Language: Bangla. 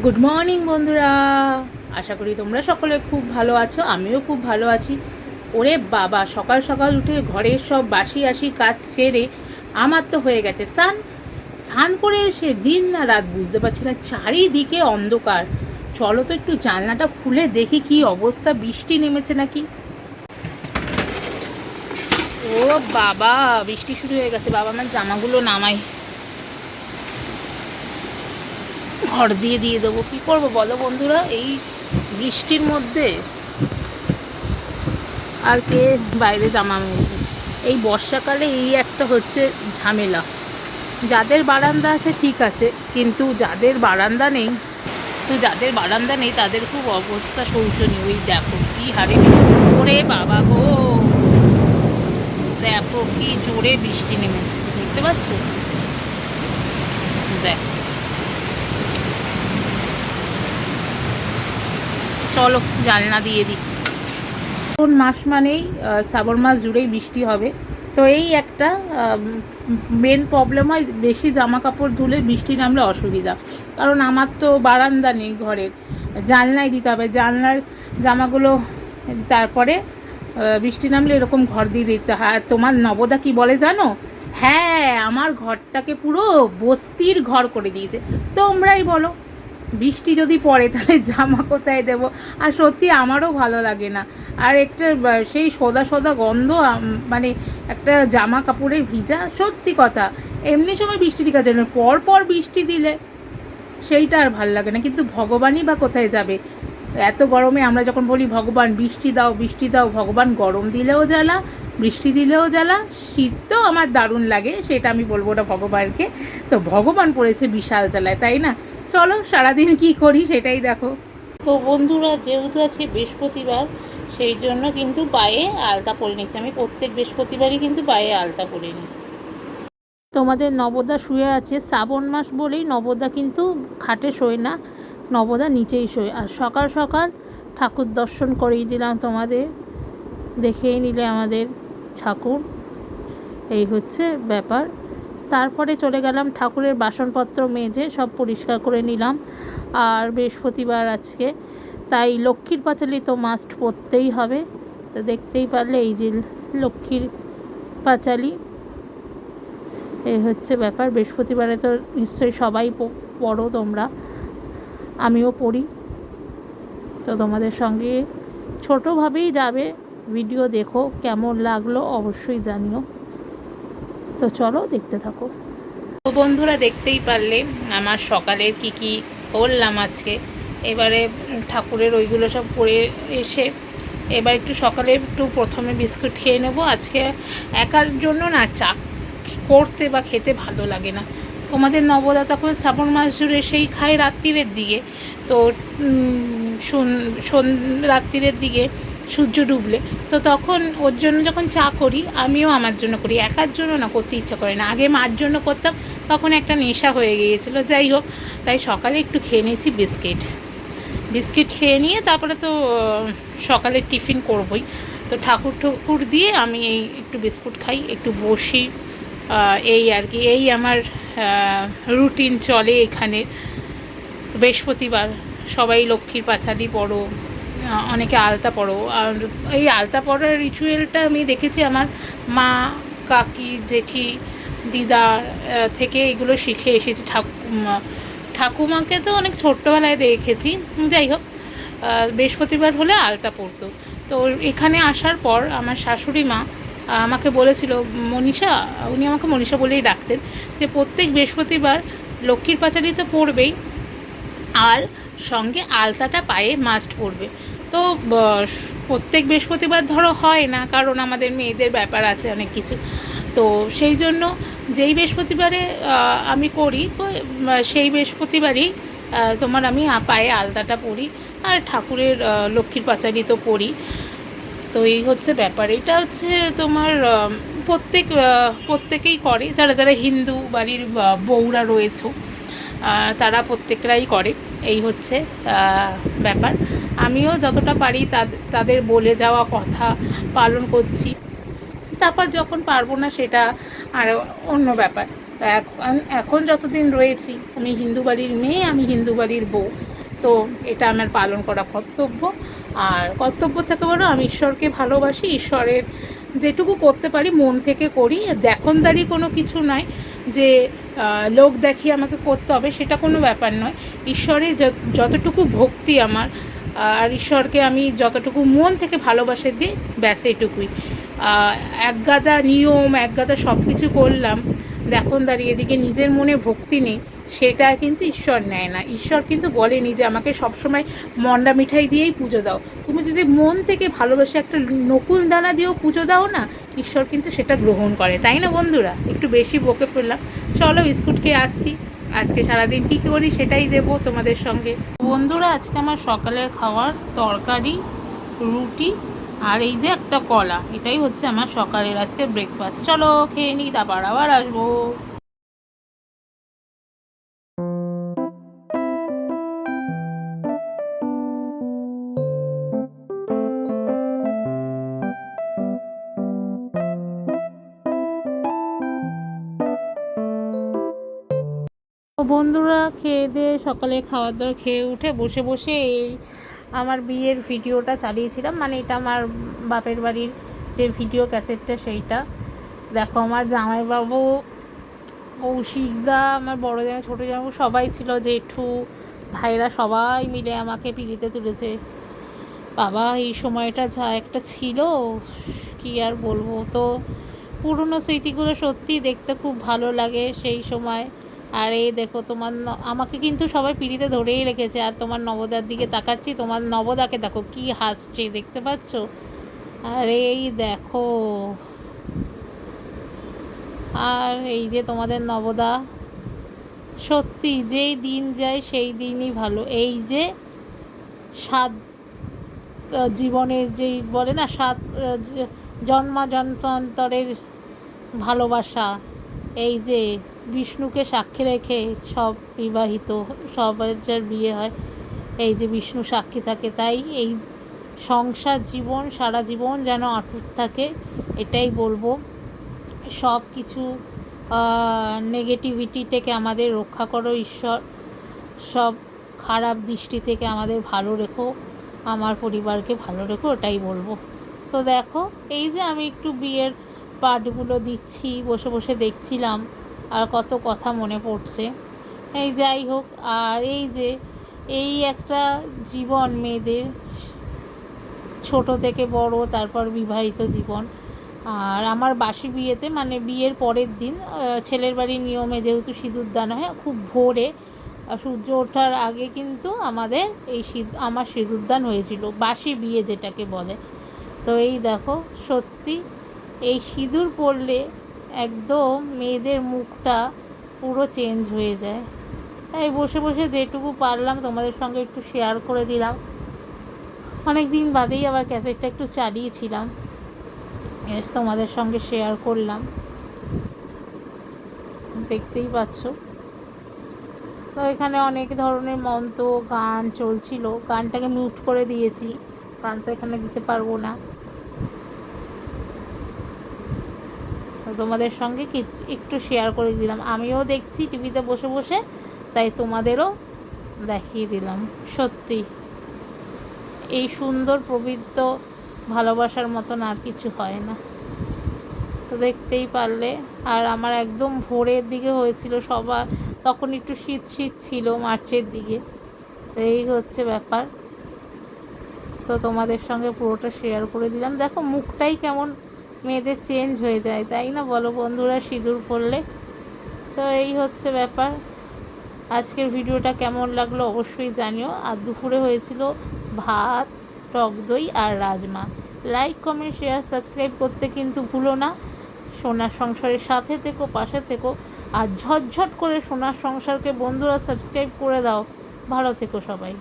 গুড মর্নিং বন্ধুরা, আশা করি তোমরা সকলে খুব ভালো আছো। আমিও খুব ভালো আছি। ওরে বাবা, সকাল সকাল উঠে ঘরের সব বাসি আসি কাজ সেরে আমার তো হয়ে গেছে স্নান। স্নান করে এসে দিন না রাত বুঝতে পারছি না, চারিদিকে অন্ধকার। চলো তো একটু জানলাটা খুলে দেখি কি অবস্থা, বৃষ্টি নেমেছে নাকি। ও বাবা, বৃষ্টি শুরু হয়ে গেছে। বাবা, আমার জামাগুলো নামাই, ঘর দিয়ে দিয়ে দেবো। কী করবো বলো বন্ধুরা, এই বৃষ্টির মধ্যে আর কে বাইরে জামা মেলবে। এই বর্ষাকালে এই একটা হচ্ছে ঝামেলা। যাদের বারান্দা আছে ঠিক আছে, কিন্তু যাদের বারান্দা নেই তাদের খুব অবস্থা শোচনীয়। ওই দেখো কি হারে, ওরে বাবা গো, দেখো কি জোরে বৃষ্টি নেমেছে, দেখতে পাচ্ছ? দেখ, চলো জানলা দিয়ে দিই। কোন মাস মানেই শ্রাবণ মাস জুড়েই বৃষ্টি হবে। তো এই একটা মেন প্রবলেম হয়, বেশি জামা কাপড় ধুলে বৃষ্টি নামলে অসুবিধা। কারণ আমার তো বারান্দা নেই ঘরের, জানলায় দিতে হবে। জানলার জামাগুলো তারপরে বৃষ্টি নামলে এরকম ঘর দিয়ে দিতে হয়। আর তোমার নবদা কি বলে জানো? হ্যাঁ, আমার ঘরটাকে পুরো বস্তির ঘর করে দিয়েছে। তোমরাই বলো, বৃষ্টি যদি পড়ে তাহলে জামা কোথায় দেবো? আর সত্যি আমারও ভালো লাগে না। আর একটা সেই সোদা সোদা গন্ধ, মানে একটা জামা কাপড়ের ভিজা, সত্যি কথা। এমনি সময় বৃষ্টি ঠিক আছে, পর পর বৃষ্টি দিলে সেইটা আর ভাল লাগে না। কিন্তু ভগবানই বা কোথায় যাবে? এত গরমে আমরা যখন বলি ভগবান বৃষ্টি দাও বৃষ্টি দাও, ভগবান গরম দিলেও জ্বালা, বৃষ্টি দিলেও জ্বালা। শীত তো আমার দারুণ লাগে, সেটা আমি বলবো না ভগবানকে। তো ভগবান পড়েছে বিশাল জ্বালায়, তাই না? চলো সারাদিন কি করি সেটাই দেখো। তো বন্ধুরা, যেহেতু আছে বৃহস্পতিবার, সেই জন্য কিন্তু পায়ে আলতা পরে নিচ্ছি। আমি প্রত্যেক বৃহস্পতিবারই কিন্তু পায়ে আলতা পরে নিই। তোমাদের নবদা শুয়ে আছে, শ্রাবণ মাস বলেই নবদা কিন্তু খাটে শোয় না, নবদা নিচেই শোয়। আর সকাল সকাল ঠাকুর দর্শন করিয়ে দিলাম তোমাদের, দেখেই নিলে আমাদের ঠাকুর। এই হচ্ছে ব্যাপার। তারপরে চলে গেলাম ঠাকুরের বাসনপত্র মেজে সব পরিষ্কার করে নিলাম। আর বৃহস্পতিবার আজকে, তাই লক্ষ্মীর পাঁচালি তো মাস্ট পরতেই হবে। তো দেখতেই পারলে এই যে লক্ষ্মীর পাঁচালি, এই হচ্ছে ব্যাপার। বৃহস্পতিবারে তো নিশ্চয়ই সবাই পড়ো তোমরা, আমিও পড়ি। তো তোমাদের সঙ্গে ছোটোভাবেই যাবে, ভিডিও দেখো, কেমন লাগলো অবশ্যই জানিও। তো চলো দেখতে থাকো। তো বন্ধুরা, দেখতেই পারলে আমার সকালের কি করলাম আজকে। এবারে ঠাকুরের ওইগুলো সব করে এসে এবার একটু সকালে একটু প্রথমে বিস্কুট খেয়ে নেবো। আজকে একার জন্য না চা করতে বা খেতে ভালো লাগে না। তোমাদের নবদা তখন শ্রাবণ মাস জুড়ে সেই খায় রাত্রিরের দিকে। তো রাত্রিরের দিকে সূর্য ডুবলে, তো তখন ওর জন্য যখন চা করি, আমিও আমার জন্য করি, একার জন্য না করতে ইচ্ছা করে না। আগে মার জন্য করতাম, তখন একটা নেশা হয়ে গিয়েছিলো। যাই হোক, তাই সকালে একটু খেয়ে নিয়েছি বিস্কিট খেয়ে নিয়ে তারপরে তো সকালের টিফিন করবই। তো ঠাকুর দিয়ে আমি এই একটু বিস্কুট খাই, একটু বসি, এই আর কি। এই আমার রুটিন চলে এখানে। বৃহস্পতিবার সবাই লক্ষ্মীর পাঁচালি পড়ো, অনেকে আলতা পড়ো। আর এই আলতা পড়ার রিচুয়ালটা আমি দেখেছি আমার মা, কাকি, জেঠি, দিদার থেকে এগুলো শিখে এসেছি। ঠাকুমাকে তো অনেক ছোট্টবেলায় দেখেছি। যাই হোক, বৃহস্পতিবার হলে আলতা পড়তো। তো এখানে আসার পর আমার শাশুড়ি মা আমাকে বলেছিল, মনীষা, উনি আমাকে মনীষা বলেই ডাকতেন, যে প্রত্যেক বৃহস্পতিবার লক্ষ্মীর পাঁচালি তো পড়বেই, আর সঙ্গে আলতাটা পায়ে মাস্ট পড়বে। তো প্রত্যেক বৃহস্পতিবার ধরো হয় না, কারণ আমাদের মেয়েদের ব্যাপার আছে অনেক কিছু। তো সেই জন্য যেই বৃহস্পতিবারে আমি করি, সেই বৃহস্পতিবারই তোমার আমি পায়ে আলতাটা পরি, আর ঠাকুরের লক্ষ্মীর পাঁচালি তো পড়ি। তো এই হচ্ছে ব্যাপার। এটা হচ্ছে তোমার প্রত্যেকেই করে, যারা যারা হিন্দু বাড়ির বউরা রয়েছে তারা প্রত্যেকরাই করে। এই হচ্ছে ব্যাপার। আমিও যতটা পারি তাদের বলে যাওয়া কথা পালন করছি। তারপর যখন পারবো না সেটা আর অন্য ব্যাপার। এখন যতদিন রয়েছি আমি হিন্দু বাড়ির মেয়ে, আমি হিন্দু বাড়ির বউ, তো এটা আমার পালন করা কর্তব্য। আর কর্তব্য থেকে বলো আমি ঈশ্বরকে ভালোবাসি, ঈশ্বরের যেটুকু করতে পারি মন থেকে করি। দেখনদারি কোনো কিছু নয় যে লোক দেখিয়ে আমাকে করতে হবে, সেটা কোনো ব্যাপার নয়। ঈশ্বরের যতটুকু ভক্তি আমার, আর ঈশ্বরকে আমি যতটুকু মন থেকে ভালোবাসে দিই, ব্যাস এটুকুই। একগাদা নিয়ম, একগাদা সব কিছু করলাম, দেখুন দাঁড়িয়ে এদিকে নিজের মনে ভক্তি নেই, সেটা কিন্তু ঈশ্বর নেয় না। ঈশ্বর কিন্তু বলেনি যে আমাকে সবসময় মন্ডা মিঠাই দিয়েই পুজো দাও। তুমি যদি মন থেকে ভালোবাসে একটা নকুল দানা দিয়েও পুজো দাও না, ঈশ্বর কিন্তু সেটা গ্রহণ করে, তাই না বন্ধুরা? একটু বেশি বকে ফেললাম, চলো বিস্কুট খেয়ে আসছি। আজকে সারাদিন কী করি সেটাই দেবো তোমাদের সঙ্গে। বন্ধুরা, আজকে আমার সকালের খাওয়ার তরকারি, রুটি আর এই যে একটা কলা, এটাই হচ্ছে আমার সকালের আজকে ব্রেকফাস্ট। চলো খেয়ে নিই, তারপর আবার আসবো। তো বন্ধুরা, খেয়ে দিয়ে সকালে খাওয়ার দাওয়ার খেয়ে উঠে বসে বসে এই আমার বিয়ের ভিডিওটা চালিয়েছিলাম, মানে এটা আমার বাপের বাড়ির যে ভিডিও ক্যাসেটটা, সেইটা দেখো। আমার জামাইবাবু, কৌশিকদা, আমার বড় জামাই, ছোটো জামাইবাবু সবাই ছিল, জেঠু ভাইরা সবাই মিলে আমাকে পিড়িতে তুলেছে। বাবা, এই সময়টা যা একটা ছিল, কি আর বলবো। তো পুরনো স্মৃতিগুলো সত্যি দেখতে খুব ভালো লাগে সেই সময়। আর এই দেখো তোমার আমাকে কিন্তু সবাই পিড়িতে ধরেই রেখেছে, আর তোমার নবদার দিকে তাকাচ্ছি, তোমার নবদাকে দেখো কি হাসছে, দেখতে পাচ্ছ? আর এই দেখো, আর এই যে তোমাদের নবদা, সত্যি যেই দিন যায় সেই দিনই ভালো। এই যে সাত জীবনের যেই বলে না, সাত জন্মান্তরের ভালোবাসা, এই যে বিষ্ণুকে সাক্ষী রেখে সব বিবাহিত, সবার বিয়ে হয়, এই যে বিষ্ণু সাক্ষী থাকে, তাই এই সংসার জীবন সারা জীবন যেন অটুট থাকে, এটাই বলবো। সব কিছু নেগেটিভিটি থেকে আমাদের রক্ষা করো ঈশ্বর, সব খারাপ দৃষ্টি থেকে আমাদের ভালো রেখো, আমার পরিবারকে ভালো রেখো, ওটাই বলবো। তো দেখো, এই যে আমি একটু বিয়ের পার্টগুলো দিচ্ছি, বসে বসে দেখছিলাম, আর কত কথা মনে পড়ছে। এই যাই হোক, আর এই যে এই একটা জীবন মেয়েদের, ছোট থেকে বড়, তারপর বিবাহিত জীবন। আর আমার বাসি বিয়েতে, মানে বিয়ের পরের দিন, ছেলের বাড়ির নিয়মে যেহেতু সিঁদুরদান হয় খুব ভোরে, সূর্য ওঠার আগে কিন্তু আমাদের আমার সিঁদুরদান হয়েছিল, বাসি বিয়ে যেটাকে বলে। তো এই দেখো, সত্যি এই সিঁদুর পরলে একদম মেয়েদের মুখটা পুরো চেঞ্জ হয়ে যায়। তাই বসে বসে যেটুকু পারলাম তোমাদের সঙ্গে একটু শেয়ার করে দিলাম। অনেক দিন বাদেই আবার ক্যাসেটটা একটু চালিয়েছিলাম, তোমাদের সঙ্গে শেয়ার করলাম, দেখতেই পাচ্ছ। তো এখানে অনেক ধরনের মন্ত্র গান চলছিল, গানটাকে মিউট করে দিয়েছি, গান তো এখানে দিতে পারবো না। তো তোমাদের সঙ্গে একটু শেয়ার করে দিলাম, আমিও দেখছি টিভিতে বসে বসে, তাই তোমাদেরও দেখিয়ে দিলাম। সত্যি এই সুন্দর পবিত্র ভালোবাসার মতন আর কিছু হয় না। তো দেখতেই পারলে, আর আমার একদম ভোরের দিকে হয়েছিল, সবার তখন একটু শীত শীত ছিল, মার্চের দিকে। তো এই হচ্ছে ব্যাপার। তো তোমাদের সঙ্গে পুরোটা শেয়ার করে দিলাম। দেখো মুখটাই কেমন মেয়েদের চেঞ্জ হয়ে যায়, তাই না বলো বন্ধুরা, সিঁদুর পরলে। তো এই হচ্ছে ব্যাপার। আজকের ভিডিওটা কেমন লাগলো অবশ্যই জানিও। আর দুপুরে হয়েছিল ভাত, টক দই আর rajma. Like, comment, share, subscribe করতে কিন্তু ভুলো না। সোনার সংসারের সাথে থেকো, পাশে থেকো, আর ঝটঝট করে সোনার সংসারকে বন্ধুরা সাবস্ক্রাইব করে দাও। ভালো থেকো সবাই।